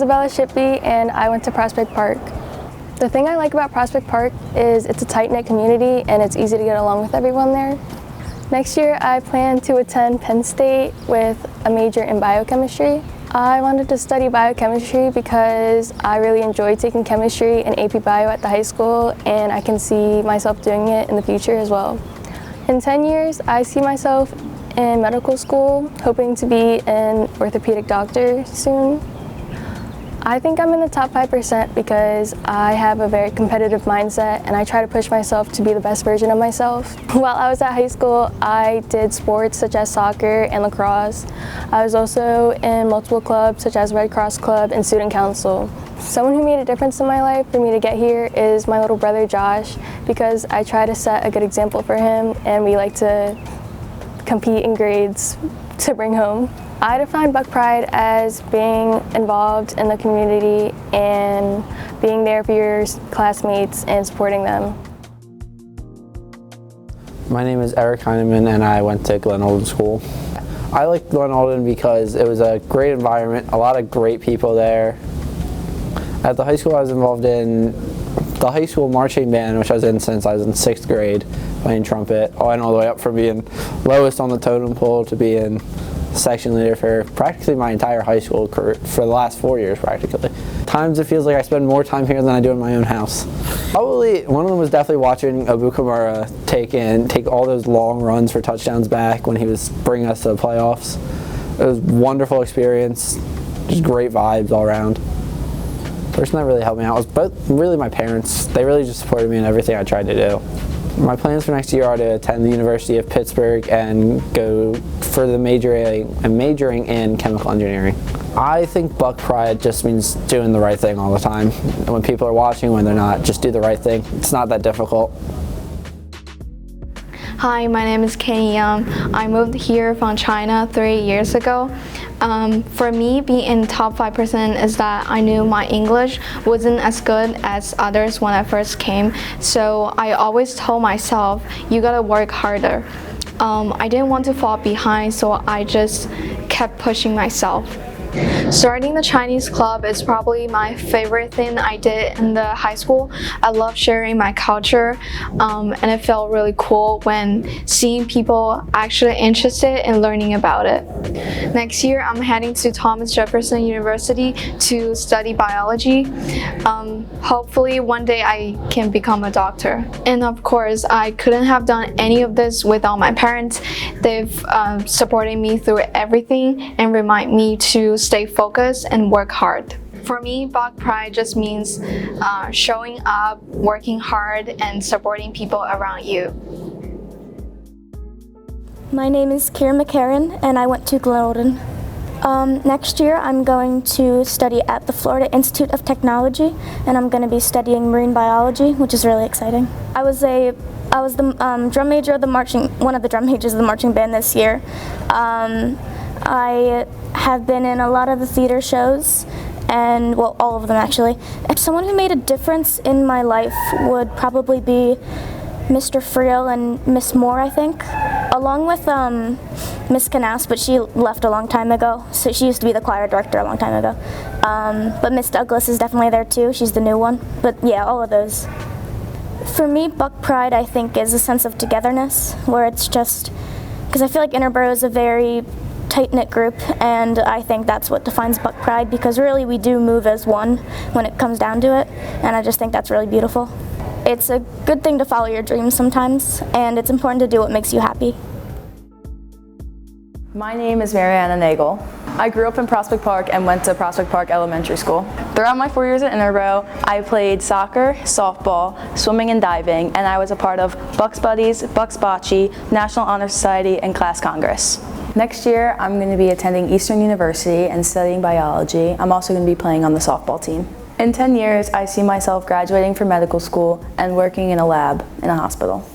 Isabella Shippey, and I went to Prospect Park. The thing I like about Prospect Park is it's a tight-knit community and it's easy to get along with everyone there. Next year, I plan to attend Penn State with a major in biochemistry. I wanted to study biochemistry because I really enjoyed taking chemistry and AP Bio at the high school, and I can see myself doing it in the future as well. In 10 years, I see myself in medical school, hoping to be an orthopedic doctor soon. I think I'm in the top 5% because I have a very competitive mindset and I try to push myself to be the best version of myself. While I was at high school, I did sports such as soccer and lacrosse. I was also in multiple clubs such as Red Cross Club and Student Council. Someone who made a difference in my life for me to get here is my little brother Josh, because I try to set a good example for him and we like to compete in grades to bring home. I define Buck Pride as being involved in the community and being there for your classmates and supporting them. My name is Eric Heineman and I went to Glen Olden School. I liked Glen Olden because it was a great environment, a lot of great people there. At the high school I was involved in the high school marching band, which I was in since I was in 6th grade, playing trumpet. I went all the way up from being lowest on the totem pole to being section leader for practically my entire high school career, for the last 4 years practically. Times it feels like I spend more time here than I do in my own house. Probably one of them was definitely watching Abukamara take all those long runs for touchdowns back when he was bringing us to the playoffs. It was a wonderful experience, just great vibes all around. The person that really helped me out was really my parents. They really just supported me in everything I tried to do. My plans for next year are to attend the University of Pittsburgh and go for the majoring in chemical engineering. I think Buck Pride just means doing the right thing all the time. When people are watching, when they're not, just do the right thing. It's not that difficult. Hi, my name is Keni Yang. I moved here from China 3 years ago. For me, being in top 5% is that I knew my English wasn't as good as others when I first came. So I always told myself, you gotta work harder. I didn't want to fall behind, so I just kept pushing myself. Starting the Chinese club is probably my favorite thing I did in the high school. I love sharing my culture, and it felt really cool when seeing people actually interested in learning about it. Next year, I'm heading to Thomas Jefferson University to study biology. Hopefully, one day I can become a doctor. And of course, I couldn't have done any of this without my parents. They've supported me through everything and remind me to stay focused and work hard. For me, Buck Pride just means showing up, working hard, and supporting people around you. My name is Kiera McCarron, and I went to Glen Olden. Next year, I'm going to study at the Florida Institute of Technology, and I'm going to be studying marine biology, which is really exciting. I was the drum major of one of the drum majors of the marching band this year. I have been in a lot of the theater shows, and well, all of them actually. And someone who made a difference in my life would probably be Mr. Friel and Miss Moore, I think, along with Miss Knaus, but she left a long time ago, so she used to be the choir director a long time ago. But Miss Douglas is definitely there too, she's the new one. But yeah, all of those. For me, Buck Pride, I think, is a sense of togetherness, where it's just, because I feel like Interboro is a very tight-knit group, and I think that's what defines Buck Pride, because really we do move as one when it comes down to it, and I just think that's really beautiful. It's a good thing to follow your dreams sometimes, and it's important to do what makes you happy. My name is Maryanna Nagle. I grew up in Prospect Park and went to Prospect Park Elementary School. Throughout my 4 years at Interboro, I played soccer, softball, swimming and diving, and I was a part of Bucs Buddies, Bucs Bocce, National Honor Society, and Class Congress. Next year, I'm going to be attending Eastern University and studying biology. I'm also going to be playing on the softball team. In 10 years, I see myself graduating from medical school and working in a lab in a hospital.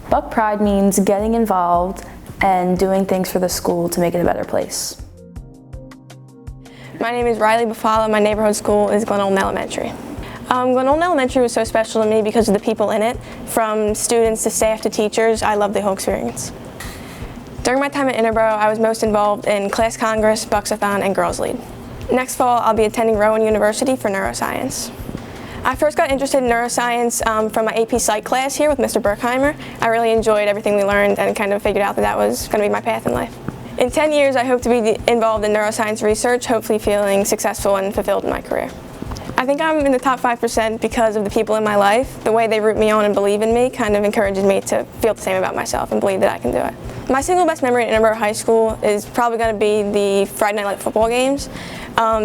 Buck Pride means getting involved and doing things for the school to make it a better place. My name is Riley Bufala. My neighborhood school is Glen Olden Elementary. Glen Olden Elementary was so special to me because of the people in it. From students to staff to teachers, I loved the whole experience. During my time at Interboro, I was most involved in Class Congress, Bucks-a-thon, and Girls Lead. Next fall, I'll be attending Rowan University for neuroscience. I first got interested in neuroscience from my AP Psych class here with Mr. Berkheimer. I really enjoyed everything we learned and kind of figured out that that was going to be my path in life. In 10 years, I hope to be involved in neuroscience research, hopefully feeling successful and fulfilled in my career. I think I'm in the top 5% because of the people in my life. The way they root me on and believe in me kind of encourages me to feel the same about myself and believe that I can do it. My single best memory at Interboro High School is probably going to be the Friday night football games.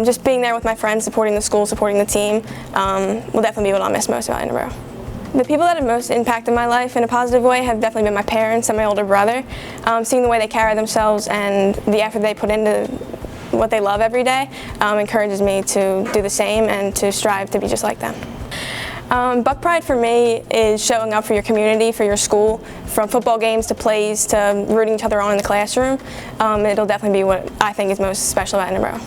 Just being there with my friends, supporting the school, supporting the team, will definitely be what I'll miss most about Interboro. The people that have most impacted my life in a positive way have definitely been my parents and my older brother. Seeing the way they carry themselves and the effort they put into what they love every day encourages me to do the same and to strive to be just like them. Buck Pride for me is showing up for your community, for your school, from football games to plays to rooting each other on in the classroom. It'll definitely be what I think is most special about Interboro.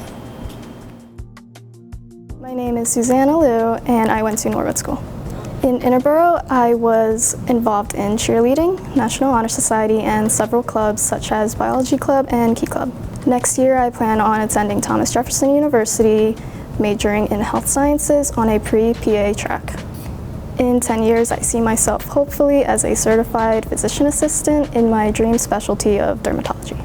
My name is Susanna Luu, and I went to Norwood School. In Interboro, I was involved in cheerleading, National Honor Society, and several clubs such as Biology Club and Key Club. Next year, I plan on attending Thomas Jefferson University, majoring in health sciences on a pre-PA track. In 10 years, I see myself hopefully as a certified physician assistant in my dream specialty of dermatology.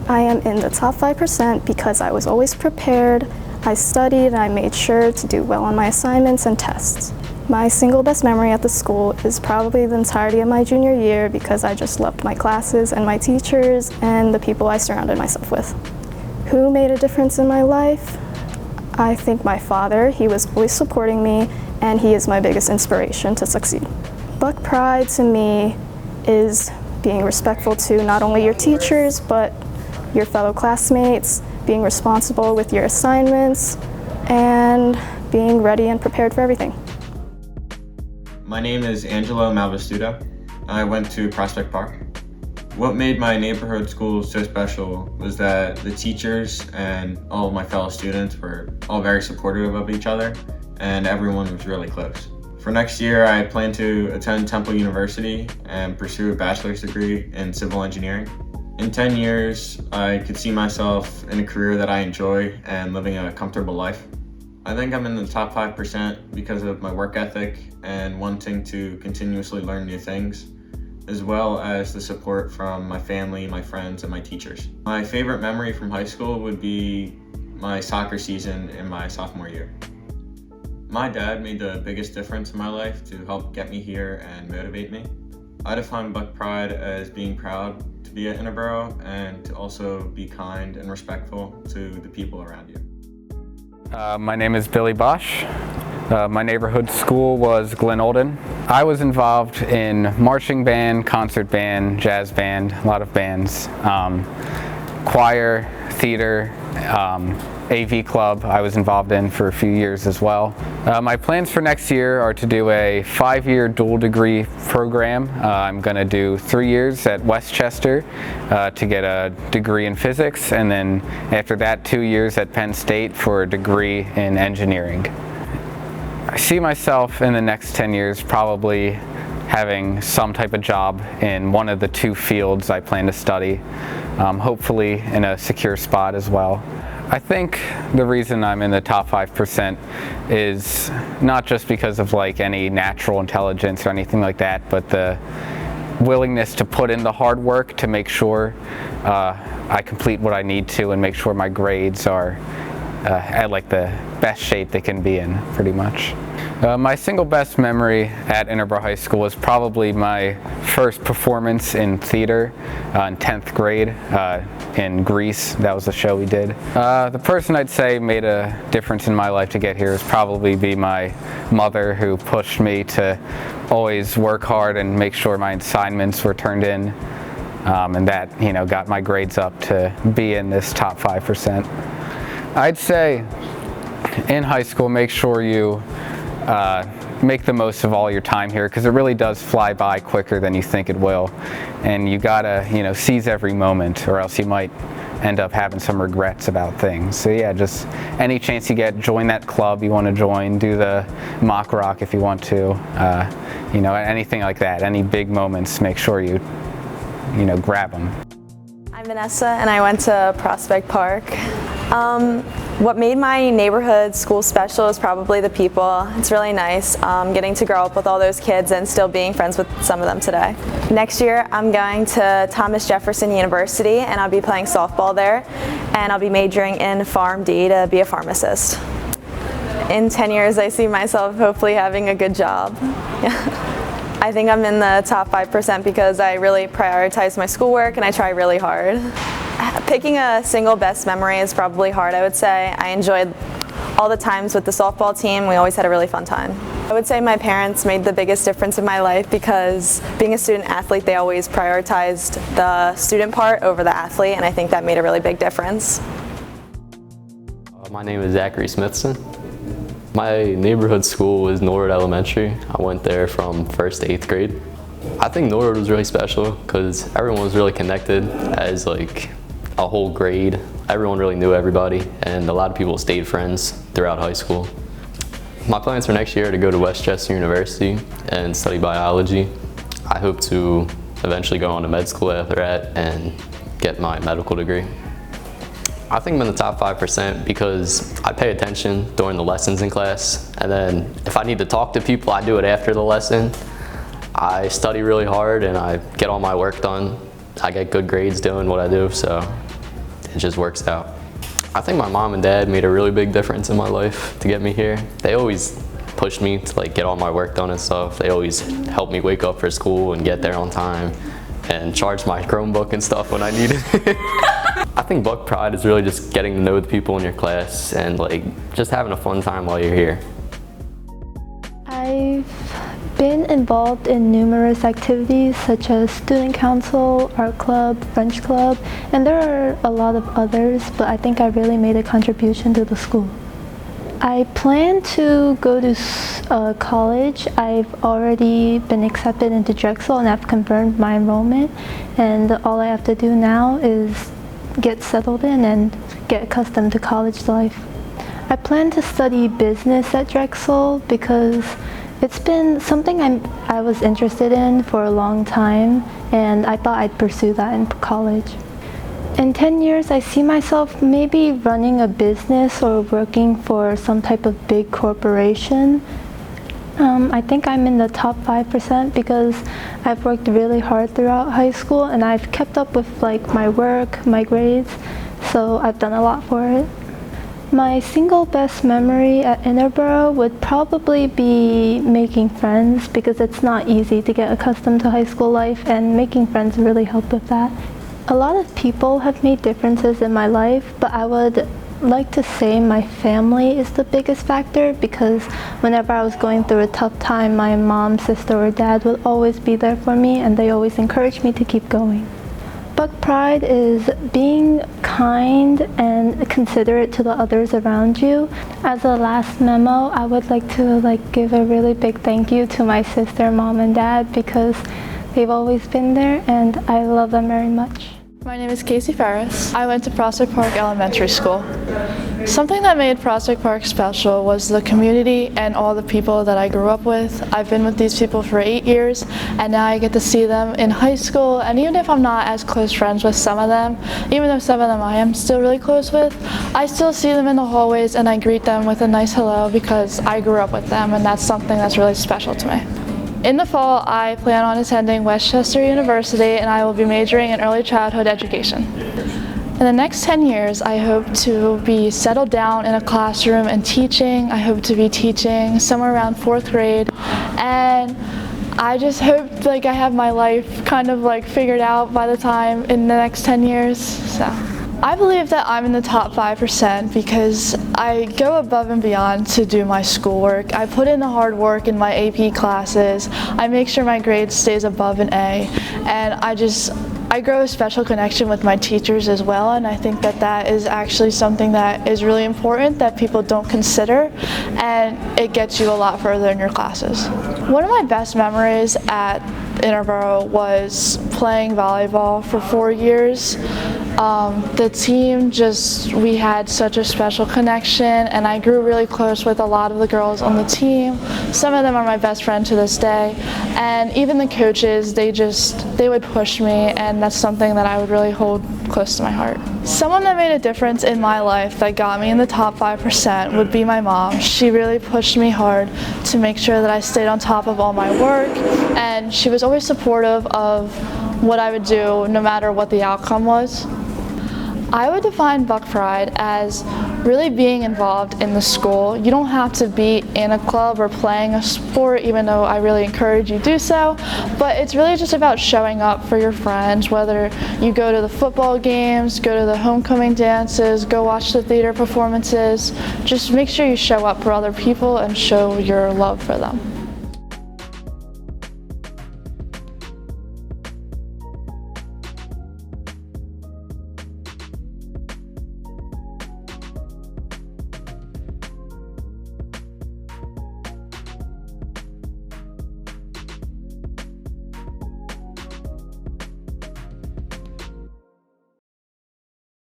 I am in the top 5% because I was always prepared, I studied, and I made sure to do well on my assignments and tests. My single best memory at the school is probably the entirety of my junior year because I just loved my classes and my teachers and the people I surrounded myself with. Who made a difference in my life? I think my father. He was always supporting me, and he is my biggest inspiration to succeed. Buck Pride to me is being respectful to not only your teachers, but your fellow classmates, being responsible with your assignments, and being ready and prepared for everything. My name is Angelo Malvestuto. I went to Prospect Park. What made my neighborhood school so special was that the teachers and all of my fellow students were all very supportive of each other, and everyone was really close. For next year, I plan to attend Temple University and pursue a bachelor's degree in civil engineering. In 10 years, I could see myself in a career that I enjoy and living a comfortable life. I think I'm in the top 5% because of my work ethic and wanting to continuously learn new things, as well as the support from my family, my friends, and my teachers. My favorite memory from high school would be my soccer season in my sophomore year. My dad made the biggest difference in my life to help get me here and motivate me. I define Buck Pride as being proud to be at Interboro and to also be kind and respectful to the people around you. My name is Billy Bosch. My neighborhood school was Glen Olden. I was involved in marching band, concert band, jazz band, a lot of bands, choir, theater, AV club I was involved in for a few years as well. My plans for next year are to do a 5-year dual degree program. I'm going to do 3 years at Westchester to get a degree in physics, and then after that 2 years at Penn State for a degree in engineering. I see myself in the next 10 years probably having some type of job in one of the 2 fields I plan to study, hopefully in a secure spot as well. I think the reason I'm in the top 5% is not just because of like any natural intelligence or anything like that, but the willingness to put in the hard work to make sure I complete what I need to and make sure my grades are at like the best shape they can be in, pretty much. My single best memory at Interboro High School was probably my first performance in theater in 10th grade in Greece. That was the show we did. The person I'd say made a difference in my life to get here is probably be my mother, who pushed me to always work hard and make sure my assignments were turned in, and that, you know, got my grades up to be in this top 5%. I'd say in high school, make sure you make the most of all your time here, because it really does fly by quicker than you think it will, and you gotta, you know, seize every moment, or else you might end up having some regrets about things. So yeah, just any chance you get, join that club you want to join, do the mock rock if you want to, you know, anything like that. Any big moments, make sure you grab them. I'm Vanessa, and I went to Prospect Park. What made my neighborhood school special is probably the people. It's really nice getting to grow up with all those kids and still being friends with some of them today. Next year I'm going to Thomas Jefferson University and I'll be playing softball there, and I'll be majoring in PharmD to be a pharmacist. In 10 years I see myself hopefully having a good job. I think I'm in the top 5% because I really prioritize my schoolwork and I try really hard. Picking a single best memory is probably hard, I would say. I enjoyed all the times with the softball team. We always had a really fun time. I would say my parents made the biggest difference in my life because being a student athlete, they always prioritized the student part over the athlete, and I think that made a really big difference. My name is Zachary Smithson. My neighborhood school was Norwood Elementary. I went there from 1st to 8th grade. I think Norwood was really special because everyone was really connected as like a whole grade. Everyone really knew everybody, and a lot of people stayed friends throughout high school. My plans for next year are to go to Westchester University and study biology. I hope to eventually go on to med school after that and get my medical degree. I think I'm in the top 5% because I pay attention during the lessons in class, and then if I need to talk to people, I do it after the lesson. I study really hard and I get all my work done. I get good grades doing what I do, so it just works out. I think my mom and dad made a really big difference in my life to get me here. They always pushed me to like get all my work done and stuff. They always helped me wake up for school and get there on time and charge my Chromebook and stuff when I needed it. I think Buck Pride is really just getting to know the people in your class and like just having a fun time while you're here. I've been involved in numerous activities such as student council, art club, French club, and there are a lot of others, but I think I really made a contribution to the school. I plan to go to college. I've already been accepted into Drexel and I've confirmed my enrollment, and all I have to do now is get settled in and get accustomed to college life. I plan to study business at Drexel because it's been something I was interested in for a long time, and I thought I'd pursue that in college. In 10 years, I see myself maybe running a business or working for some type of big corporation. I think I'm in the top 5% because I've worked really hard throughout high school and I've kept up with like my work, my grades, so I've done a lot for it. My single best memory at Interboro would probably be making friends because it's not easy to get accustomed to high school life, and making friends really helped with that. A lot of people have made differences in my life, but I would like to say my family is the biggest factor because whenever I was going through a tough time, my mom, sister, or dad would always be there for me, and they always encouraged me to keep going. Buck Pride is being kind and considerate to the others around you. As a last memo, I would like to give a really big thank you to my sister, mom, and dad because they've always been there and I love them very much. My name is Kacie Ferris. I went to Prospect Park Elementary School. Something that made Prospect Park special was the community and all the people that I grew up with. I've been with these people for 8 years, and now I get to see them in high school, and even if I'm not as close friends with some of them, even though some of them I am still really close with, I still see them in the hallways and I greet them with a nice hello because I grew up with them, and that's something that's really special to me. In the fall, I plan on attending Westchester University and I will be majoring in early childhood education. In the next 10 years, I hope to be settled down in a classroom and teaching. I hope to be teaching somewhere around 4th grade, and I just hope I have my life kind of figured out by the time in the next 10 years. So I believe that I'm in the top 5% because I go above and beyond to do my schoolwork. I put in the hard work in my AP classes. I make sure my grade stays above an A, and I grow a special connection with my teachers as well, and I think that that is actually something that is really important that people don't consider, and it gets you a lot further in your classes. One of my best memories at Interboro was playing volleyball for 4 years. The team we had such a special connection, and I grew really close with a lot of the girls on the team. Some of them are my best friend to this day, and even the coaches, they would push me, and that's something that I would really hold close to my heart. Someone that made a difference in my life that got me in the top 5% would be my mom. She really pushed me hard to make sure that I stayed on top of all my work, and she was always supportive of what I would do no matter what the outcome was. I would define Buck Pride as really being involved in the school. You don't have to be in a club or playing a sport, even though I really encourage you to do so, but it's really just about showing up for your friends, whether you go to the football games, go to the homecoming dances, go watch the theater performances. Just make sure you show up for other people and show your love for them.